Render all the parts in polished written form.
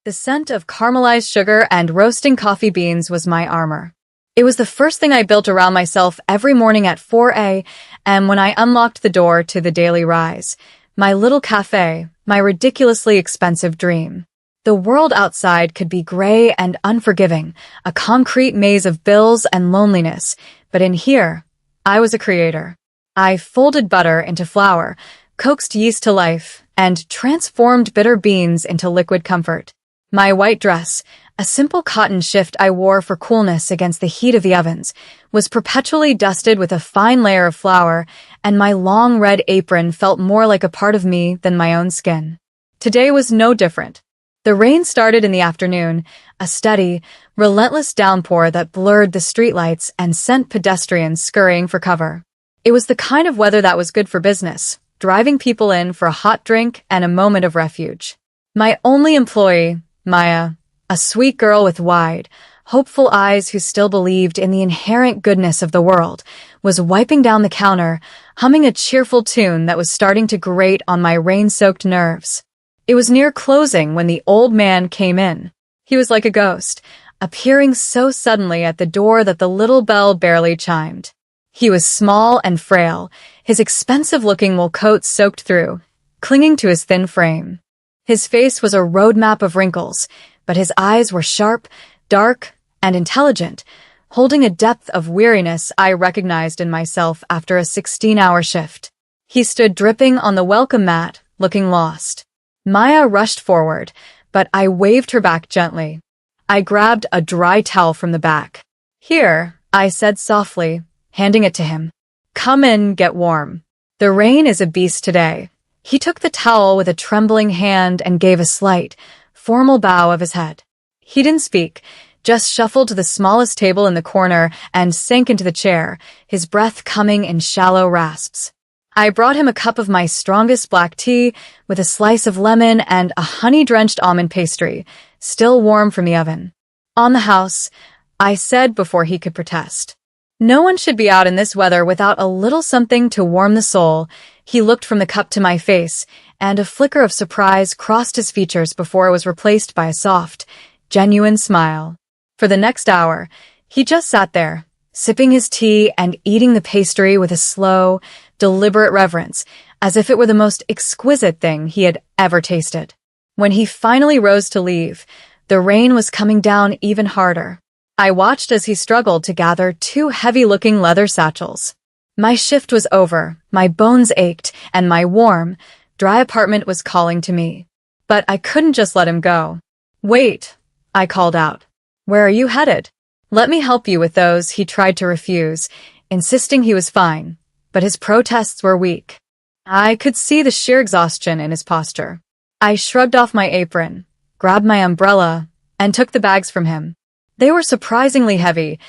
The scent of caramelized sugar and roasting coffee beans was my armor. It was the first thing I built around myself every morning at 4 a.m. when I unlocked the door to the Daily Rise, my little cafe, my ridiculously expensive dream. The world outside could be gray and unforgiving, a concrete maze of bills and loneliness, but in here, I was a creator. I folded butter into flour, coaxed yeast to life, and transformed bitter beans into liquid comfort. My white dress, a simple cotton shift I wore for coolness against the heat of the ovens, was perpetually dusted with a fine layer of flour, and my long red apron felt more like a part of me than my own skin. Today was no different. The rain started in the afternoon, a steady, relentless downpour that blurred the streetlights and sent pedestrians scurrying for cover. It was the kind of weather that was good for business, driving people in for a hot drink and a moment of refuge. My only employee, Maya, a sweet girl with wide, hopeful eyes who still believed in the inherent goodness of the world, was wiping down the counter, humming a cheerful tune that was starting to grate on my rain-soaked nerves. It was near closing when the old man came in. He was like a ghost, appearing so suddenly at the door that the little bell barely chimed. He was small and frail, his expensive-looking wool coat soaked through, clinging to his thin frame. His face was a roadmap of wrinkles, but his eyes were sharp, dark, and intelligent, holding a depth of weariness I recognized in myself after a 16-hour shift. He stood dripping on the welcome mat, looking lost. Maya rushed forward, but I waved her back gently. I grabbed a dry towel from the back. "Here," I said softly, handing it to him. "Come in, get warm. The rain is a beast today." He took the towel with a trembling hand and gave a slight, formal bow of his head. He didn't speak, just shuffled to the smallest table in the corner and sank into the chair, his breath coming in shallow rasps. I brought him a cup of my strongest black tea with a slice of lemon and a honey-drenched almond pastry, still warm from the oven. "On the house," I said before he could protest. "No one should be out in this weather without a little something to warm the soul." He looked from the cup to my face, and a flicker of surprise crossed his features before it was replaced by a soft, genuine smile. For the next hour, he just sat there, sipping his tea and eating the pastry with a slow, deliberate reverence, as if it were the most exquisite thing he had ever tasted. When he finally rose to leave, the rain was coming down even harder. I watched as he struggled to gather two heavy-looking leather satchels. My shift was over, my bones ached, and my warm, dry apartment was calling to me. But I couldn't just let him go. "Wait," I called out. "Where are you headed?" "Let me help you with those," he tried to refuse, insisting he was fine, but his protests were weak. I could see the sheer exhaustion in his posture. I shrugged off my apron, grabbed my umbrella, and took the bags from him. They were surprisingly heavy,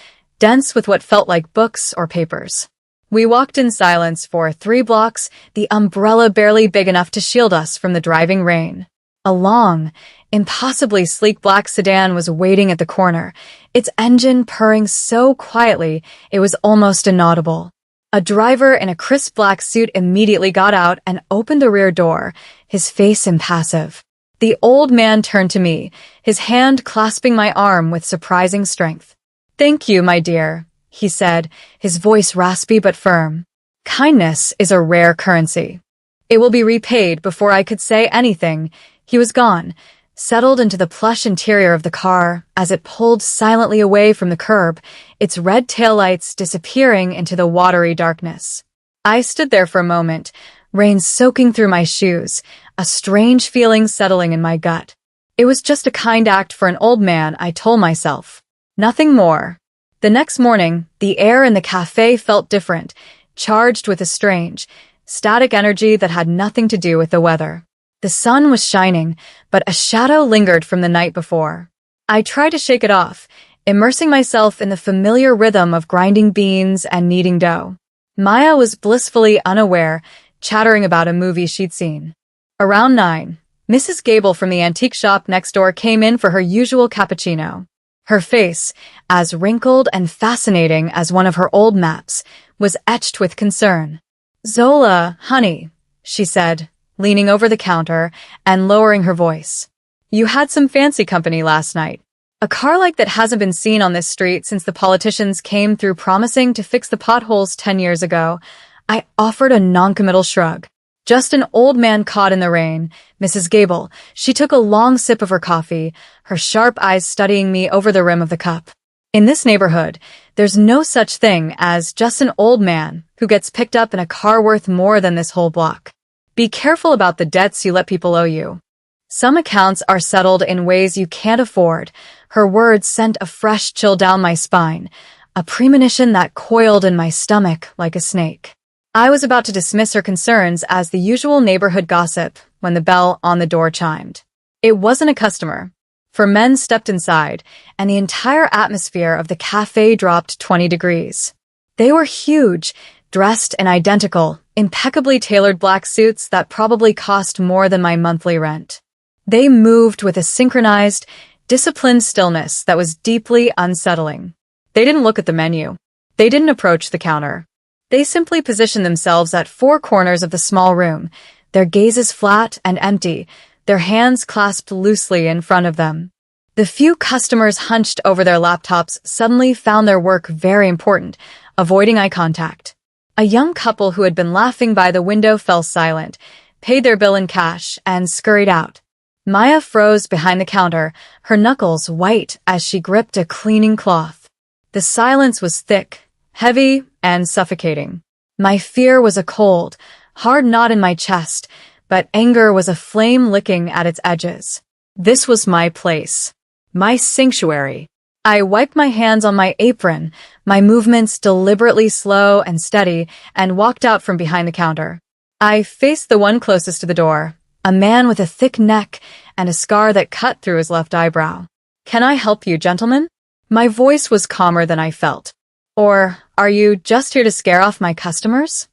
dense with what felt like books or papers. We walked in silence for 3 blocks, the umbrella barely big enough to shield us from the driving rain. A long, impossibly sleek black sedan was waiting at the corner, its engine purring so quietly it was almost inaudible. A driver in a crisp black suit immediately got out and opened the rear door, his face impassive. The old man turned to me, his hand clasping my arm with surprising strength. "Thank you, my dear," he said, his voice raspy but firm. "Kindness is a rare currency. It will be repaid." Before I could say anything, he was gone, settled into the plush interior of the car as it pulled silently away from the curb, its red taillights disappearing into the watery darkness. I stood there for a moment, rain soaking through my shoes, a strange feeling settling in my gut. It was just a kind act for an old man, I told myself. Nothing more. The next morning, the air in the cafe felt different, charged with a strange, static energy that had nothing to do with the weather. The sun was shining, but a shadow lingered from the night before. I tried to shake it off, immersing myself in the familiar rhythm of grinding beans and kneading dough. Maya was blissfully unaware, chattering about a movie she'd seen. Around 9, Mrs. Gable from the antique shop next door came in for her usual cappuccino. Her face, as wrinkled and fascinating as one of her old maps, was etched with concern. "Zola, honey," she said, leaning over the counter and lowering her voice. You had some fancy company last night. A car like that hasn't been seen on this street since the politicians came through promising to fix the potholes 10 years ago. I offered a noncommittal shrug. Just an old man caught in the rain. Mrs. Gable. She took a long sip of her coffee, her sharp eyes studying me over the rim of the cup. In this neighborhood, there's no such thing as just an old man who gets picked up in a car worth more than this whole block. Be careful about the debts you let people owe you. Some accounts are settled in ways you can't afford. Her words sent a fresh chill down my spine, a premonition that coiled in my stomach like a snake. I was about to dismiss her concerns as the usual neighborhood gossip when the bell on the door chimed. It wasn't a customer. Four men stepped inside, and the entire atmosphere of the cafe dropped 20 degrees. They were huge, dressed in identical, impeccably tailored black suits that probably cost more than my monthly rent. They moved with a synchronized, disciplined stillness that was deeply unsettling. They didn't look at the menu. They didn't approach the counter. They simply positioned themselves at four corners of the small room, their gazes flat and empty, their hands clasped loosely in front of them. The few customers hunched over their laptops suddenly found their work very important, avoiding eye contact. A young couple who had been laughing by the window fell silent, paid their bill in cash, and scurried out. Maya froze behind the counter, her knuckles white as she gripped a cleaning cloth. The silence was thick, heavy, and suffocating. My fear was a cold, hard knot in my chest, but anger was a flame licking at its edges. This was my place. My sanctuary. I wiped my hands on my apron, my movements deliberately slow and steady, and walked out from behind the counter. I faced the one closest to the door, a man with a thick neck and a scar that cut through his left eyebrow. "Can I help you, gentlemen?" My voice was calmer than I felt. "Or are you just here to scare off my customers?"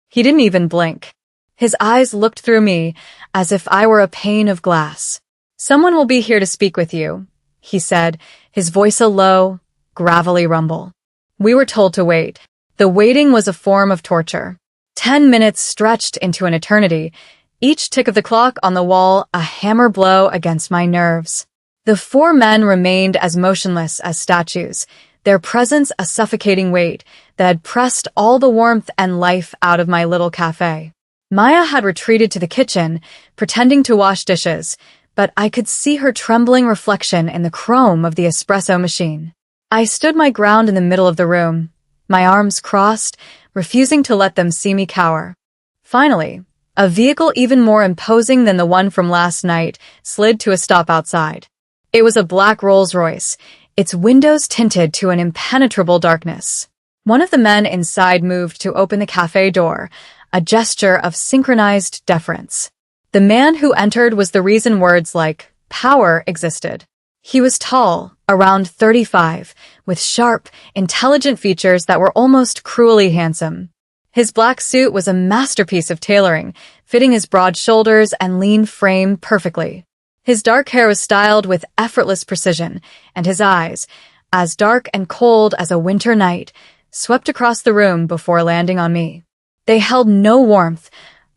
He didn't even blink. His eyes looked through me as if I were a pane of glass. "Someone will be here to speak with you," he said, his voice a low, gravelly rumble. We were told to wait. The waiting was a form of torture. 10 minutes stretched into an eternity, each tick of the clock on the wall a hammer blow against my nerves. The four men remained as motionless as statues, their presence a suffocating weight that had pressed all the warmth and life out of my little cafe. Maya had retreated to the kitchen, pretending to wash dishes, but I could see her trembling reflection in the chrome of the espresso machine. I stood my ground in the middle of the room, my arms crossed, refusing to let them see me cower. Finally, a vehicle even more imposing than the one from last night slid to a stop outside. It was a black Rolls-Royce, its windows tinted to an impenetrable darkness. One of the men inside moved to open the cafe door, a gesture of synchronized deference. The man who entered was the reason words like power existed. He was tall, around 35, with sharp, intelligent features that were almost cruelly handsome. His black suit was a masterpiece of tailoring, fitting his broad shoulders and lean frame perfectly. His dark hair was styled with effortless precision, and his eyes, as dark and cold as a winter night, swept across the room before landing on me. They held no warmth,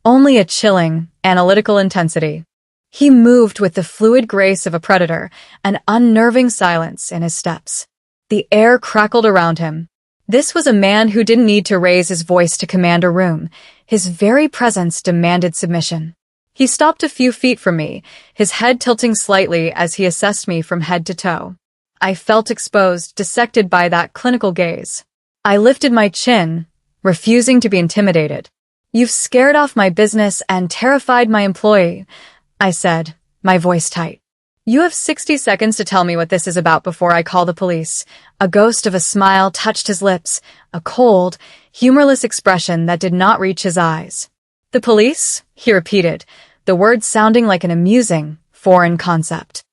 only a chilling, analytical intensity. He moved with the fluid grace of a predator, an unnerving silence in his steps. The air crackled around him. This was a man who didn't need to raise his voice to command a room. His very presence demanded submission. He stopped a few feet from me, his head tilting slightly as he assessed me from head to toe. I felt exposed, dissected by that clinical gaze. I lifted my chin, refusing to be intimidated. "You've scared off my business and terrified my employee," I said, my voice tight. "You have 60 seconds to tell me what this is about before I call the police." A ghost of a smile touched his lips, a cold, humorless expression that did not reach his eyes. "The police?" he repeated, the words sounding like an amusing, foreign concept.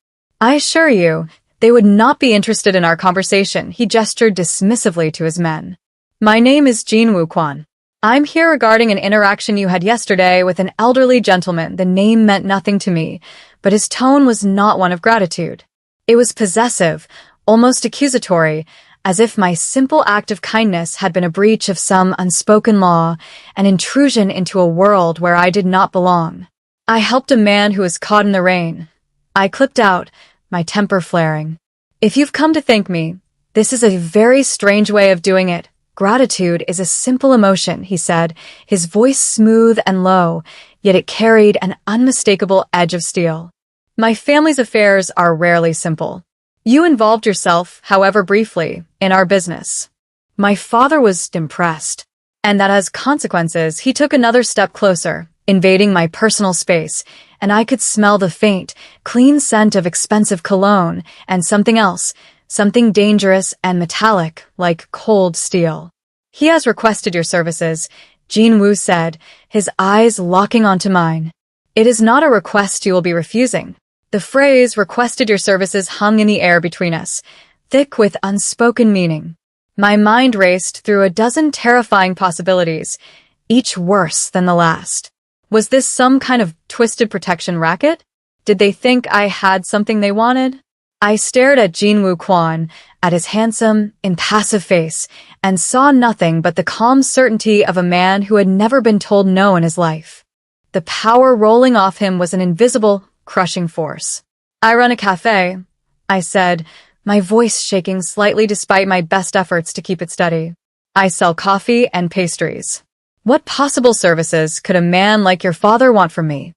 "I assure you, they would not be interested in our conversation," he gestured dismissively to his men. "My name is Jean Wu Quan. I'm here regarding an interaction you had yesterday with an elderly gentleman." The name meant nothing to me, but his tone was not one of gratitude. It was possessive, almost accusatory, as if my simple act of kindness had been a breach of some unspoken law, an intrusion into a world where I did not belong. "I helped a man who was caught in the rain," I clipped out, my temper flaring. If you've come to thank me, this is a very strange way of doing it. Gratitude is a simple emotion, he said, his voice smooth and low, yet it carried an unmistakable edge of steel. My family's affairs are rarely simple. You involved yourself, however briefly, in our business. My father was impressed, and that has consequences. He took another step closer, invading my personal space, and I could smell the faint, clean scent of expensive cologne and something else, something dangerous and metallic, like cold steel. He has requested your services, Jin Woo said, his eyes locking onto mine. It is not a request you will be refusing. The phrase requested your services hung in the air between us, thick with unspoken meaning. My mind raced through a dozen terrifying possibilities, each worse than the last. Was this some kind of twisted protection racket? Did they think I had something they wanted? I stared at Jinwoo Kwon, at his handsome, impassive face, and saw nothing but the calm certainty of a man who had never been told no in his life. The power rolling off him was an invisible, crushing force. I run a cafe, I said, my voice shaking slightly despite my best efforts to keep it steady. I sell coffee and pastries. What possible services could a man like your father want from me?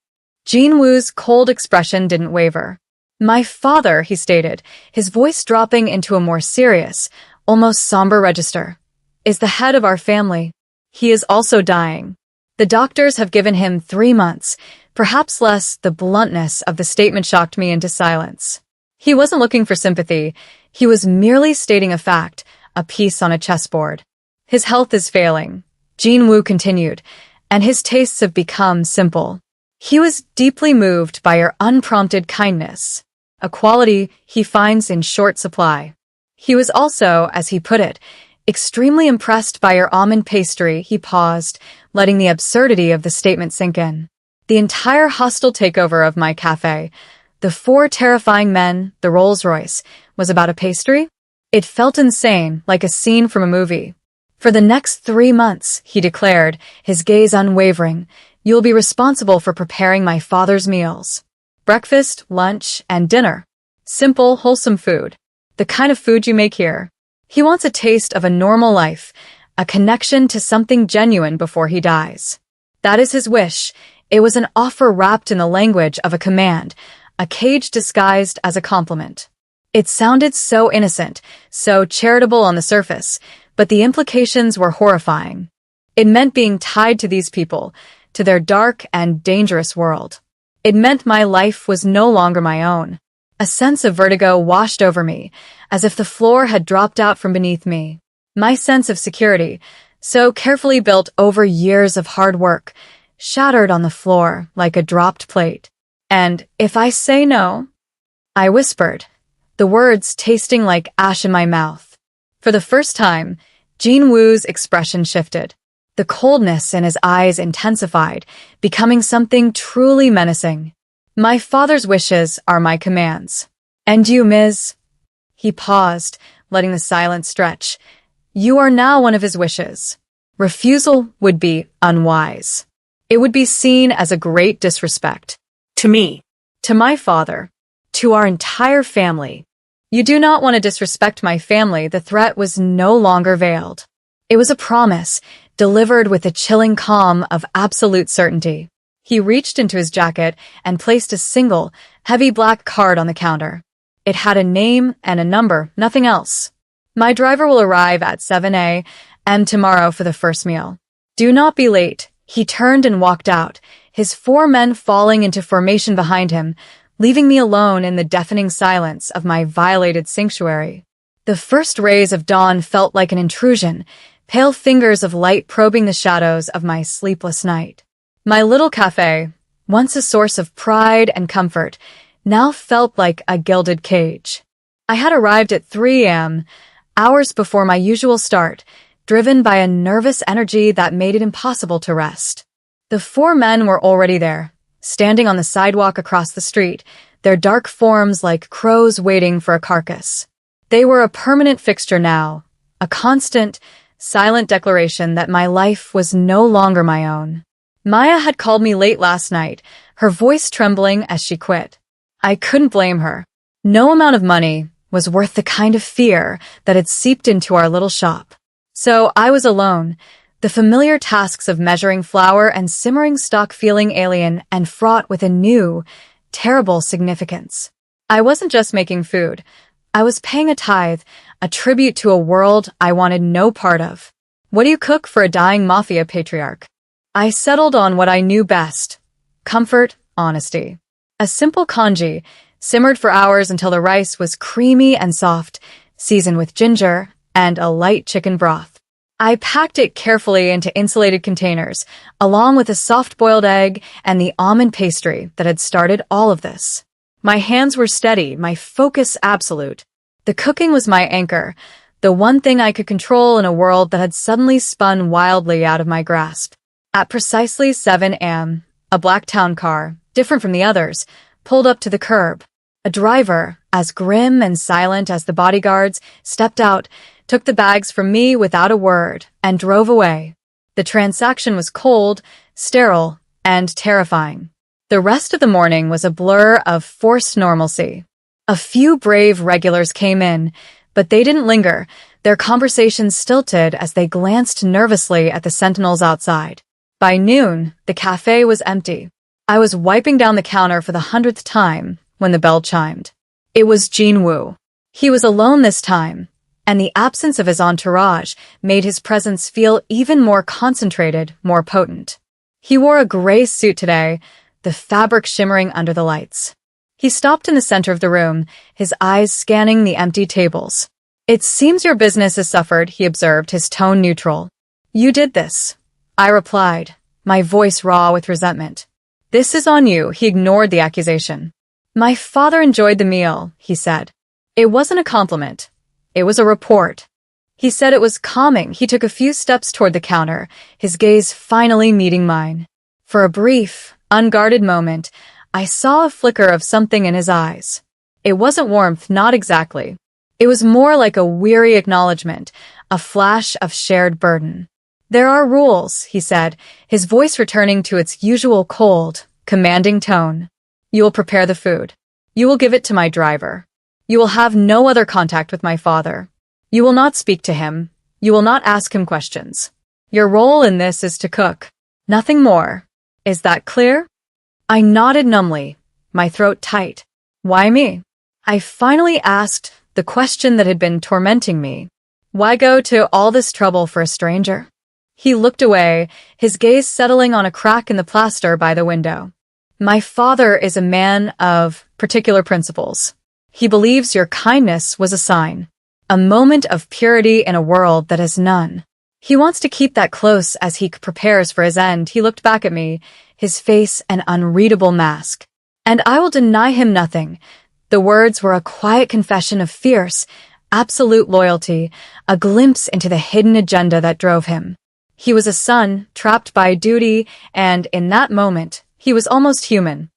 Jinwoo's cold expression didn't waver. My father, he stated, his voice dropping into a more serious, almost somber register, is the head of our family. He is also dying. The doctors have given him 3 months, perhaps less. The bluntness of the statement shocked me into silence. He wasn't looking for sympathy. He was merely stating a fact, a piece on a chessboard. His health is failing, Jinwoo continued, and his tastes have become simple. He was deeply moved by your unprompted kindness, a quality he finds in short supply. He was also, as he put it, extremely impressed by your almond pastry. He paused, letting the absurdity of the statement sink in. The entire hostile takeover of my cafe, the 4 terrifying men, the Rolls-Royce, was about a pastry? It felt insane, like a scene from a movie. For the next 3 months, he declared, his gaze unwavering, you'll be responsible for preparing my father's meals. Breakfast, lunch, and dinner. Simple, wholesome food. The kind of food you make here. He wants a taste of a normal life, a connection to something genuine before he dies. That is his wish. It was an offer wrapped in the language of a command, a cage disguised as a compliment. It sounded so innocent, so charitable on the surface, but the implications were horrifying. It meant being tied to these people, to their dark and dangerous world. It meant my life was no longer my own. A sense of vertigo washed over me, as if the floor had dropped out from beneath me. My sense of security, so carefully built over years of hard work, shattered on the floor like a dropped plate. And if I say no? I whispered, the words tasting like ash in my mouth. For the first time, Jinwoo's expression shifted. The coldness in his eyes intensified, becoming something truly menacing. My father's wishes are my commands. And you, Ms. He paused, letting the silence stretch. You are now one of his wishes. Refusal would be unwise. It would be seen as a great disrespect. To me. To my father. To our entire family. You do not want to disrespect my family. The threat was no longer veiled. It was a promise, delivered with a chilling calm of absolute certainty. He reached into his jacket and placed a single, heavy black card on the counter. It had a name and a number, nothing else. My driver will arrive at 7 a.m. tomorrow for the first meal. Do not be late. He turned and walked out, his 4 men falling into formation behind him, leaving me alone in the deafening silence of my violated sanctuary. The first rays of dawn felt like an intrusion, pale fingers of light probing the shadows of my sleepless night. My little cafe, once a source of pride and comfort, now felt like a gilded cage. I had arrived at 3 a.m., hours before my usual start, driven by a nervous energy that made it impossible to rest. The 4 men were already there, standing on the sidewalk across the street, their dark forms like crows waiting for a carcass. They were a permanent fixture now, a constant, silent declaration that my life was no longer my own. Maya had called me late last night, her voice trembling as she quit. I couldn't blame her. No amount of money was worth the kind of fear that had seeped into our little shop. So I was alone, the familiar tasks of measuring flour and simmering stock feeling alien and fraught with a new, terrible significance. I wasn't just making food. I was paying a tithe, a tribute to a world I wanted no part of. What do you cook for a dying Mafia patriarch? I settled on what I knew best. Comfort, honesty. A simple congee, simmered for hours until the rice was creamy and soft, seasoned with ginger and a light chicken broth. I packed it carefully into insulated containers, along with a soft-boiled egg and the almond pastry that had started all of this. My hands were steady, my focus absolute. The cooking was my anchor, the one thing I could control in a world that had suddenly spun wildly out of my grasp. At precisely 7 a.m., a black town car, different from the others, pulled up to the curb. A driver, as grim and silent as the bodyguards, stepped out, took the bags from me without a word, and drove away. The transaction was cold, sterile, and terrifying. The rest of the morning was a blur of forced normalcy. A few brave regulars came in, but they didn't linger, their conversations stilted as they glanced nervously at the sentinels outside. By noon, the cafe was empty. I was wiping down the counter for the 100th time when the bell chimed. It was Jinwoo. He was alone this time, and the absence of his entourage made his presence feel even more concentrated, more potent. He wore a gray suit today, the fabric shimmering under the lights. He stopped in the center of the room, his eyes scanning the empty tables. "It seems your business has suffered," he observed, his tone neutral. "You did this," I replied, my voice raw with resentment. "This is on you," he ignored the accusation. "My father enjoyed the meal," he said. It wasn't a compliment. It was a report. He said it was calming. He took a few steps toward the counter, his gaze finally meeting mine. For a brief, unguarded moment, I saw a flicker of something in his eyes. It wasn't warmth, not exactly. It was more like a weary acknowledgement, a flash of shared burden. "There are rules," he said, his voice returning to its usual cold, commanding tone. "You will prepare the food. You will give it to my driver. You will have no other contact with my father. You will not speak to him. You will not ask him questions. Your role in this is to cook. Nothing more. Is that clear?" I nodded numbly, my throat tight. Why me? I finally asked the question that had been tormenting me. Why go to all this trouble for a stranger? He looked away, his gaze settling on a crack in the plaster by the window. "My father is a man of particular principles. He believes your kindness was a sign, a moment of purity in a world that has none. He wants to keep that close as he prepares for his end." He looked back at me, his face an unreadable mask. "And I will deny him nothing." The words were a quiet confession of fierce, absolute loyalty, a glimpse into the hidden agenda that drove him. He was a son, trapped by duty, and in that moment, he was almost human.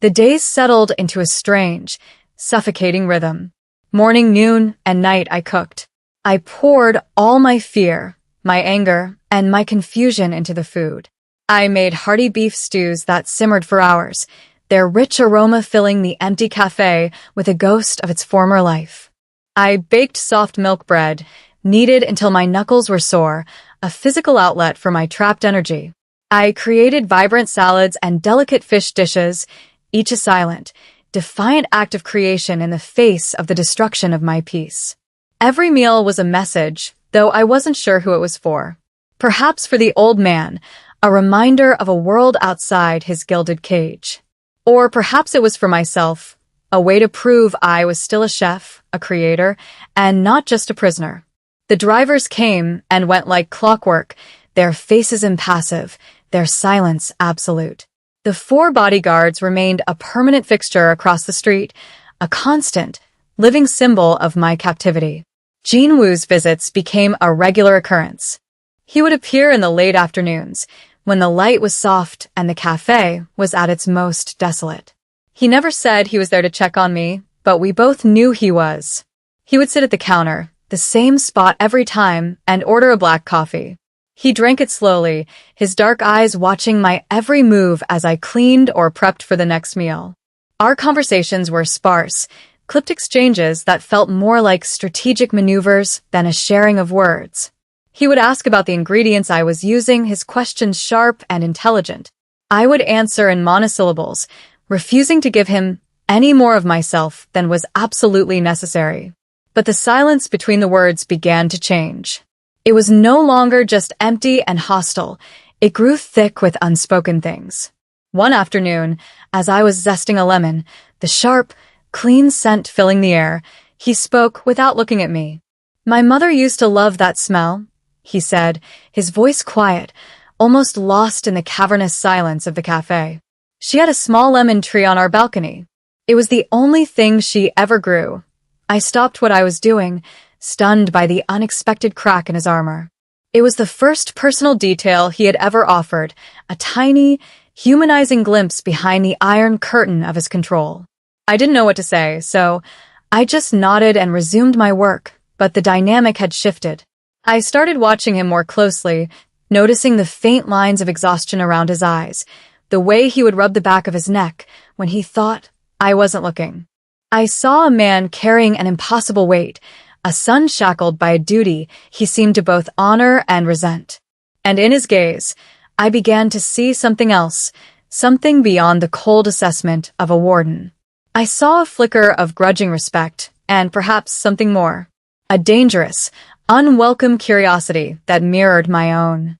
The days settled into a strange, suffocating rhythm. Morning, noon, and night I cooked. I poured all my fear, my anger, and my confusion into the food. I made hearty beef stews that simmered for hours, their rich aroma filling the empty cafe with a ghost of its former life. I baked soft milk bread, kneaded until my knuckles were sore, a physical outlet for my trapped energy. I created vibrant salads and delicate fish dishes, each a silent, defiant act of creation in the face of the destruction of my peace. Every meal was a message, though I wasn't sure who it was for. Perhaps for the old man, a reminder of a world outside his gilded cage. Or perhaps it was for myself, a way to prove I was still a chef, a creator, and not just a prisoner. The drivers came and went like clockwork, their faces impassive, their silence absolute. The 4 bodyguards remained a permanent fixture across the street, a constant, living symbol of my captivity. Jinwoo's visits became a regular occurrence. He would appear in the late afternoons, when the light was soft and the cafe was at its most desolate. He never said he was there to check on me, but we both knew he was. He would sit at the counter, the same spot every time, and order a black coffee. He drank it slowly, his dark eyes watching my every move as I cleaned or prepped for the next meal. Our conversations were sparse, clipped exchanges that felt more like strategic maneuvers than a sharing of words. He would ask about the ingredients I was using, his questions sharp and intelligent. I would answer in monosyllables, refusing to give him any more of myself than was absolutely necessary. But the silence between the words began to change. It was no longer just empty and hostile. It grew thick with unspoken things. One afternoon, as I was zesting a lemon, the sharp, clean scent filling the air, he spoke without looking at me. "My mother used to love that smell," he said, his voice quiet, almost lost in the cavernous silence of the cafe. "She had a small lemon tree on our balcony. It was the only thing she ever grew." I stopped what I was doing, stunned by the unexpected crack in his armor. It was the first personal detail he had ever offered, a tiny, humanizing glimpse behind the iron curtain of his control. I didn't know what to say, so I just nodded and resumed my work, but the dynamic had shifted. I started watching him more closely, noticing the faint lines of exhaustion around his eyes, the way he would rub the back of his neck when he thought I wasn't looking. I saw a man carrying an impossible weight, a son shackled by a duty he seemed to both honor and resent. And in his gaze, I began to see something else, something beyond the cold assessment of a warden. I saw a flicker of grudging respect, and perhaps something more. A dangerous, unwelcome curiosity that mirrored my own.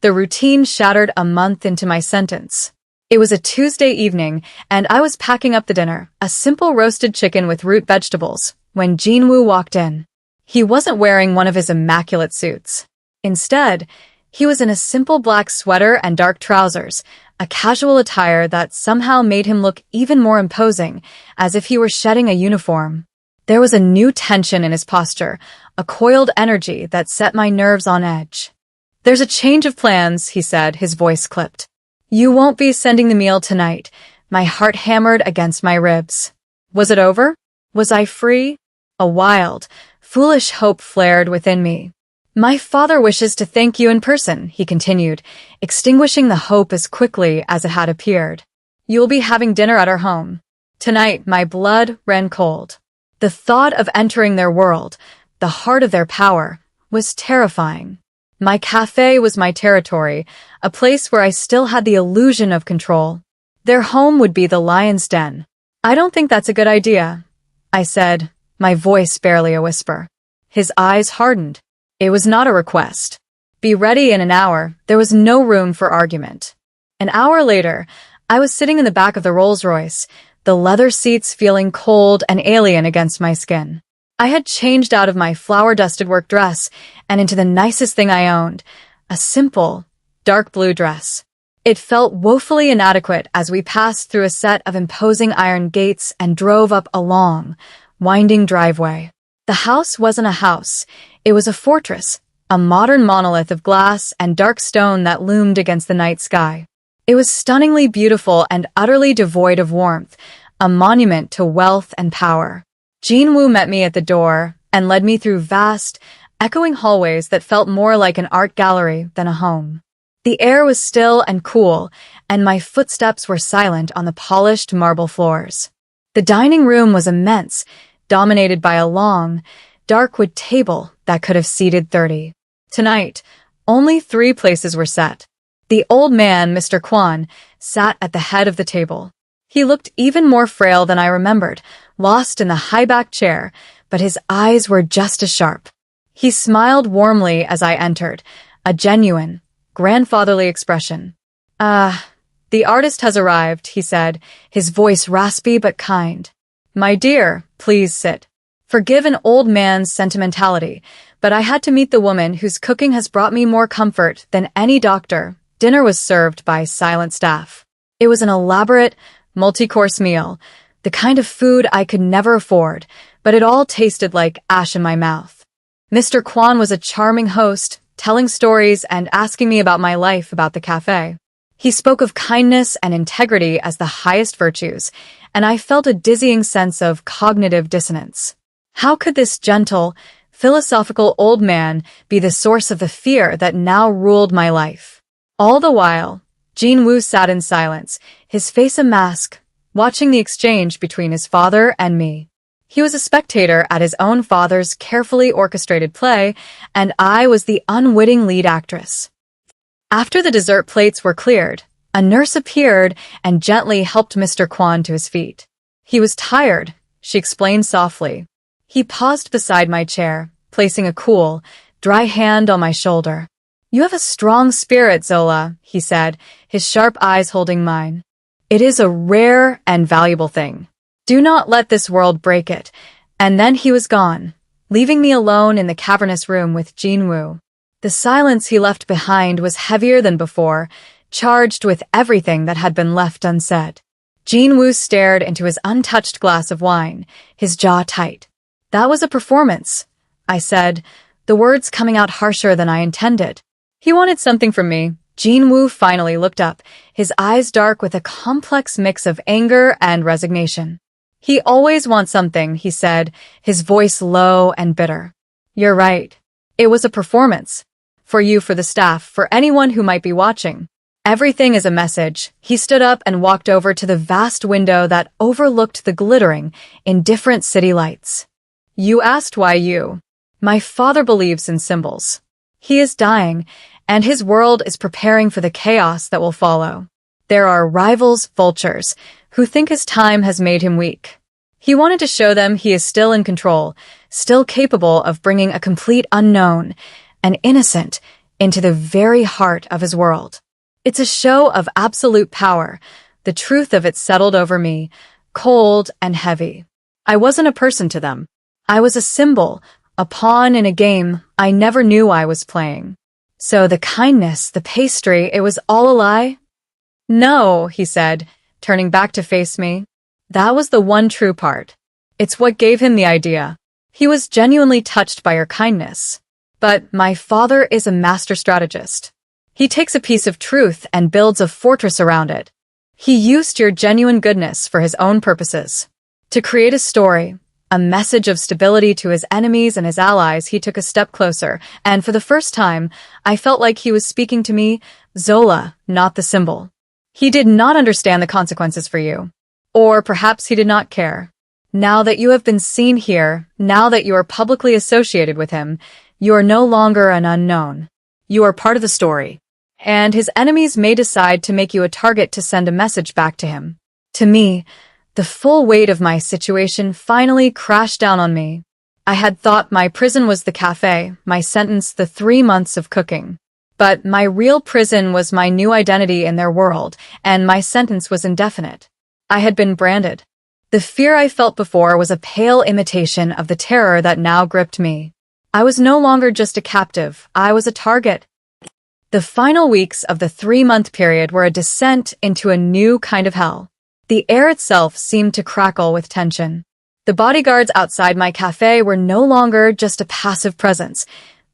The routine shattered a month into my sentence. It was a Tuesday evening, and I was packing up the dinner, a simple roasted chicken with root vegetables, when Jinwoo walked in. He wasn't wearing one of his immaculate suits. Instead, he was in a simple black sweater and dark trousers, a casual attire that somehow made him look even more imposing, as if he were shedding a uniform. There was a new tension in his posture, a coiled energy that set my nerves on edge. "There's a change of plans," he said, his voice clipped. "You won't be sending the meal tonight." My heart hammered against my ribs. Was it over? Was I free? A wild, foolish hope flared within me. "My father wishes to thank you in person," he continued, extinguishing the hope as quickly as it had appeared. "You'll be having dinner at our home." Tonight, my blood ran cold. The thought of entering their world, the heart of their power, was terrifying. My cafe was my territory, a place where I still had the illusion of control. Their home would be the lion's den. "I don't think that's a good idea," I said, my voice barely a whisper. His eyes hardened. It was not a request. "Be ready in an hour." There was no room for argument. An hour later, I was sitting in the back of the Rolls-Royce, the leather seats feeling cold and alien against my skin. I had changed out of my flour-dusted work dress and into the nicest thing I owned, a simple, dark blue dress. It felt woefully inadequate as we passed through a set of imposing iron gates and drove up a long, winding driveway. The house wasn't a house. It was a fortress, a modern monolith of glass and dark stone that loomed against the night sky. It was stunningly beautiful and utterly devoid of warmth, a monument to wealth and power. Jinwoo met me at the door and led me through vast, echoing hallways that felt more like an art gallery than a home. The air was still and cool, and my footsteps were silent on the polished marble floors. The dining room was immense, dominated by a long, dark wood table that could have seated 30. Tonight, only 3 places were set. The old man, Mr. Kwan, sat at the head of the table. He looked even more frail than I remembered, lost in the high-backed chair, but his eyes were just as sharp. He smiled warmly as I entered, a genuine, grandfatherly expression. The artist has arrived," he said, his voice raspy but kind. "My dear, please sit. Forgive an old man's sentimentality, but I had to meet the woman whose cooking has brought me more comfort than any doctor." Dinner was served by silent staff. It was an elaborate, multi-course meal, the kind of food I could never afford, but it all tasted like ash in my mouth. Mr. Kwan was a charming host, telling stories and asking me about my life, about the cafe. He spoke of kindness and integrity as the highest virtues, and I felt a dizzying sense of cognitive dissonance. How could this gentle, philosophical old man be the source of the fear that now ruled my life? All the while, Jinwoo sat in silence, his face a mask, watching the exchange between his father and me. He was a spectator at his own father's carefully orchestrated play, and I was the unwitting lead actress. After the dessert plates were cleared, a nurse appeared and gently helped Mr. Kwan to his feet. He was tired, she explained softly. He paused beside my chair, placing a cool, dry hand on my shoulder. "You have a strong spirit, Zola," he said, his sharp eyes holding mine. "It is a rare and valuable thing. Do not let this world break it." And then he was gone, leaving me alone in the cavernous room with Jinwoo. The silence he left behind was heavier than before, charged with everything that had been left unsaid. Jinwoo stared into his untouched glass of wine, his jaw tight. "That was a performance," I said, the words coming out harsher than I intended. "He wanted something from me." Jinwoo finally looked up, his eyes dark with a complex mix of anger and resignation. "He always wants something," he said, his voice low and bitter. "You're right. It was a performance. For you, for the staff, for anyone who might be watching. Everything is a message." He stood up and walked over to the vast window that overlooked the glittering, indifferent city lights. "You asked why you. My father believes in symbols. He is dying, and his world is preparing for the chaos that will follow. There are rivals, vultures, who think his time has made him weak. He wanted to show them he is still in control, still capable of bringing a complete unknown, an innocent, into the very heart of his world. It's a show of absolute power. The truth of it settled over me, cold and heavy. I wasn't a person to them. I was a symbol, a pawn in a game I never knew I was playing. So the kindness, the pastry, it was all a lie?" "No," he said, turning back to face me. "That was the one true part. It's what gave him the idea. He was genuinely touched by your kindness. But my father is a master strategist. He takes a piece of truth and builds a fortress around it. He used your genuine goodness for his own purposes. To create a story, a message of stability to his enemies and his allies. He took a step closer, and for the first time, I felt like he was speaking to me, Zola, not the symbol. He did not understand the consequences for you. Or perhaps he did not care. Now that you have been seen here, now that you are publicly associated with him, you are no longer an unknown. You are part of the story. And his enemies may decide to make you a target to send a message back to him." To me, the full weight of my situation finally crashed down on me. I had thought my prison was the cafe, my sentence the 3 months of cooking. But my real prison was my new identity in their world, and my sentence was indefinite. I had been branded. The fear I felt before was a pale imitation of the terror that now gripped me. I was no longer just a captive, I was a target. The final weeks of the 3-month period were a descent into a new kind of hell. The air itself seemed to crackle with tension. The bodyguards outside my cafe were no longer just a passive presence.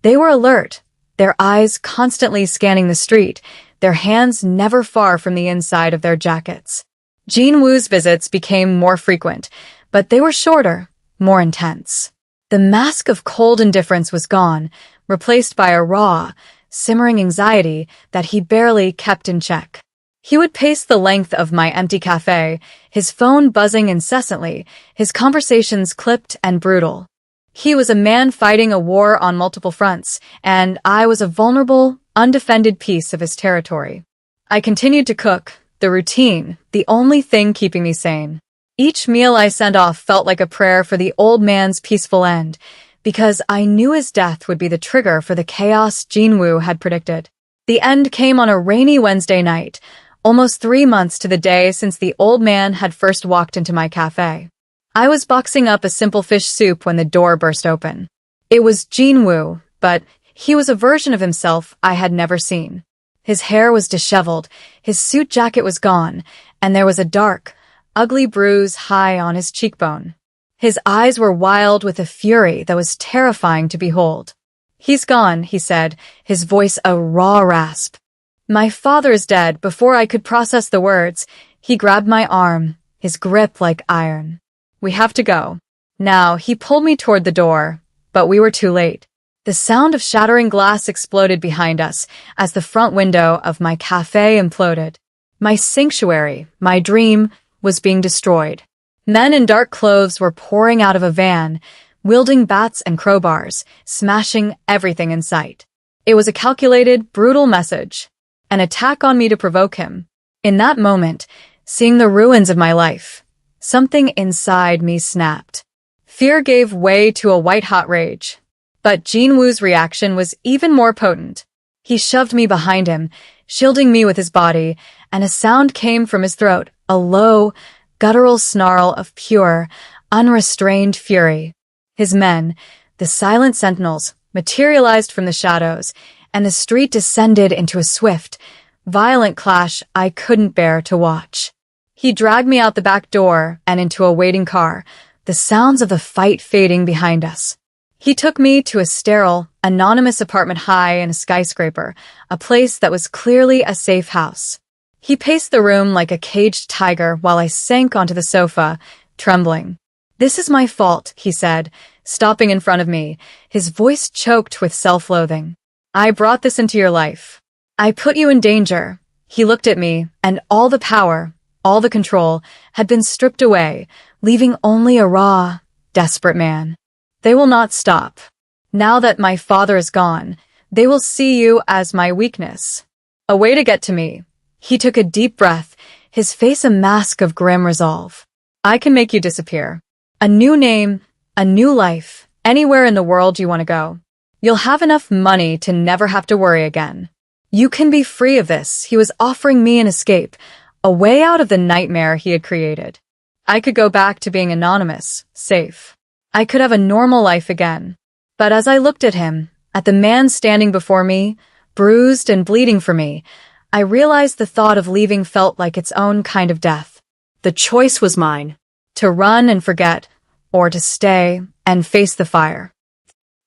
They were alert, their eyes constantly scanning the street, their hands never far from the inside of their jackets. Jinwoo's visits became more frequent, but they were shorter, more intense. The mask of cold indifference was gone, replaced by a raw, simmering anxiety that he barely kept in check. He would pace the length of my empty cafe, his phone buzzing incessantly, his conversations clipped and brutal. He was a man fighting a war on multiple fronts, and I was a vulnerable, undefended piece of his territory. I continued to cook, the routine, the only thing keeping me sane. Each meal I sent off felt like a prayer for the old man's peaceful end, because I knew his death would be the trigger for the chaos Jinwoo had predicted. The end came on a rainy Wednesday night, almost 3 months to the day since the old man had first walked into my cafe. I was boxing up a simple fish soup when the door burst open. It was Jinwoo, but he was a version of himself I had never seen. His hair was disheveled, his suit jacket was gone, and there was a dark, ugly bruise high on his cheekbone. His eyes were wild with a fury that was terrifying to behold. "He's gone," he said, his voice a raw rasp. "My father is dead." Before I could process the words, he grabbed my arm, his grip like iron. "We have to go." Now, he pulled me toward the door, but we were too late. The sound of shattering glass exploded behind us as the front window of my cafe imploded. My sanctuary, my dream, was being destroyed. Men in dark clothes were pouring out of a van, wielding bats and crowbars, smashing everything in sight. It was a calculated, brutal message, an attack on me to provoke him. In that moment, seeing the ruins of my life, something inside me snapped. Fear gave way to a white-hot rage. But Jinwoo's reaction was even more potent. He shoved me behind him, shielding me with his body, and a sound came from his throat, a low, guttural snarl of pure, unrestrained fury. His men, the silent sentinels, materialized from the shadows, and the street descended into a swift, violent clash I couldn't bear to watch. He dragged me out the back door and into a waiting car, the sounds of the fight fading behind us. He took me to a sterile, anonymous apartment high in a skyscraper, a place that was clearly a safe house. He paced the room like a caged tiger while I sank onto the sofa, trembling. "This is my fault," he said, stopping in front of me, his voice choked with self-loathing. "I brought this into your life. I put you in danger." He looked at me, and all the power, all the control, had been stripped away, leaving only a raw, desperate man. "They will not stop. Now that my father is gone, they will see you as my weakness. A way to get to me." He took a deep breath, his face a mask of grim resolve. "I can make you disappear. A new name, a new life, anywhere in the world you want to go. You'll have enough money to never have to worry again. You can be free of this." He was offering me an escape, a way out of the nightmare he had created. I could go back to being anonymous, safe. I could have a normal life again. But as I looked at him, at the man standing before me, bruised and bleeding for me, I realized the thought of leaving felt like its own kind of death. The choice was mine, to run and forget, or to stay and face the fire.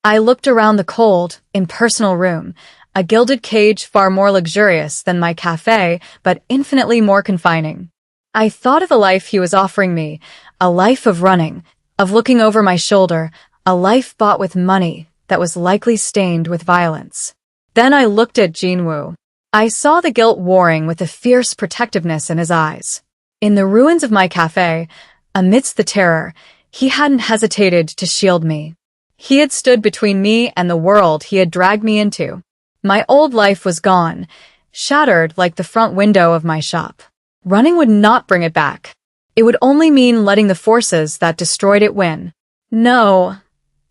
I looked around the cold, impersonal room, a gilded cage far more luxurious than my cafe, but infinitely more confining. I thought of the life he was offering me, a life of running, of looking over my shoulder, a life bought with money that was likely stained with violence. Then I looked at Jinwoo. I saw the guilt warring with a fierce protectiveness in his eyes. In the ruins of my cafe, amidst the terror, he hadn't hesitated to shield me. He had stood between me and the world he had dragged me into. My old life was gone, shattered like the front window of my shop. Running would not bring it back. It would only mean letting the forces that destroyed it win. "No,"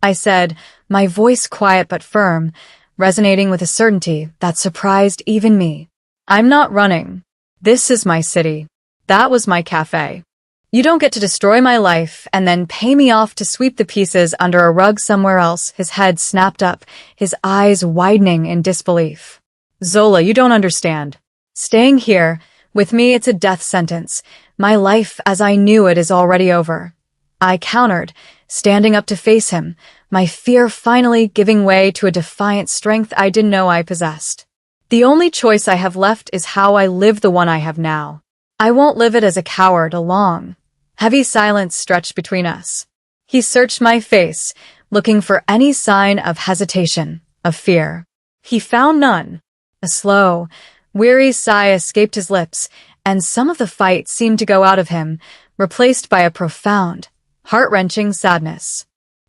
I said, my voice quiet but firm, resonating with a certainty that surprised even me. "I'm not running. This is my city. That was my cafe. You don't get to destroy my life and then pay me off to sweep the pieces under a rug somewhere else." His head snapped up, his eyes widening in disbelief. "Zola, you don't understand. Staying here, with me, it's a death sentence. My life as I knew it is already over." I countered, standing up to face him, my fear finally giving way to a defiant strength I didn't know I possessed. "The only choice I have left is how I live the one I have now. I won't live it as a coward alone." Heavy silence stretched between us. He searched my face, looking for any sign of hesitation, of fear. He found none. A slow, weary sigh escaped his lips, and some of the fight seemed to go out of him, replaced by a profound, heart-wrenching sadness.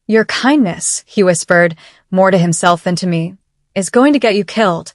"Your kindness," he whispered, more to himself than to me, "is going to get you killed.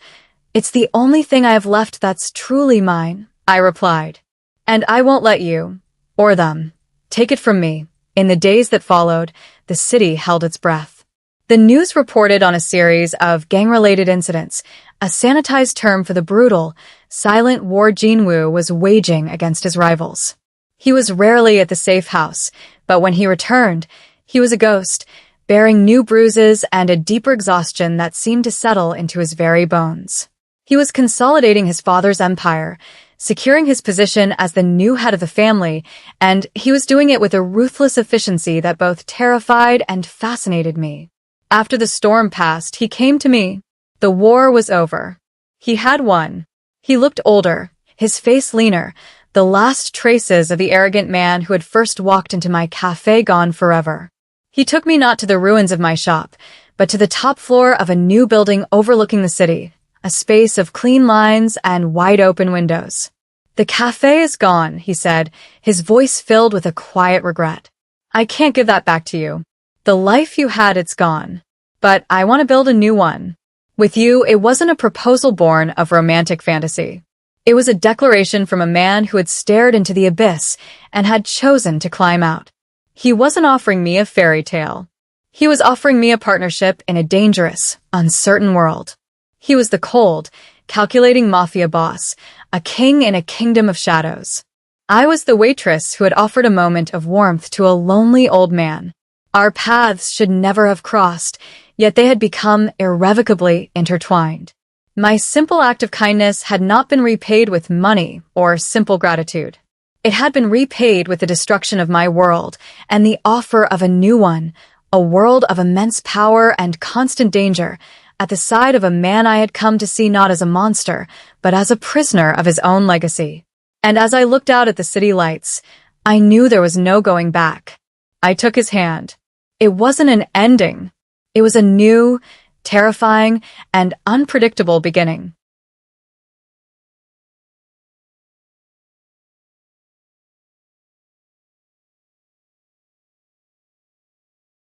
It's the only thing I have left that's truly mine," I replied. "And I won't let you, or them, take it from me." In the days that followed, the city held its breath. The news reported on a series of gang-related incidents, a sanitized term for the brutal, silent war Jinwoo was waging against his rivals. He was rarely at the safe house, but when he returned, he was a ghost, bearing new bruises and a deeper exhaustion that seemed to settle into his very bones. He was consolidating his father's empire, securing his position as the new head of the family, and he was doing it with a ruthless efficiency that both terrified and fascinated me. After the storm passed, he came to me. The war was over. He had won. He looked older, his face leaner, the last traces of the arrogant man who had first walked into my cafe gone forever. He took me not to the ruins of my shop, but to the top floor of a new building overlooking the city, a space of clean lines and wide-open windows. "The cafe is gone," he said, his voice filled with a quiet regret. "I can't give that back to you. The life you had, it's gone. But I want to build a new one. With you, it wasn't a proposal born of romantic fantasy. It was a declaration from a man who had stared into the abyss and had chosen to climb out. He wasn't offering me a fairy tale. He was offering me a partnership in a dangerous, uncertain world. He was the cold, calculating mafia boss, a king in a kingdom of shadows. I was the waitress who had offered a moment of warmth to a lonely old man. Our paths should never have crossed, yet they had become irrevocably intertwined. My simple act of kindness had not been repaid with money or simple gratitude. It had been repaid with the destruction of my world and the offer of a new one, a world of immense power and constant danger, at the side of a man I had come to see not as a monster, but as a prisoner of his own legacy. And as I looked out at the city lights, I knew there was no going back. I took his hand. It wasn't an ending. It was a new, terrifying, and unpredictable beginning.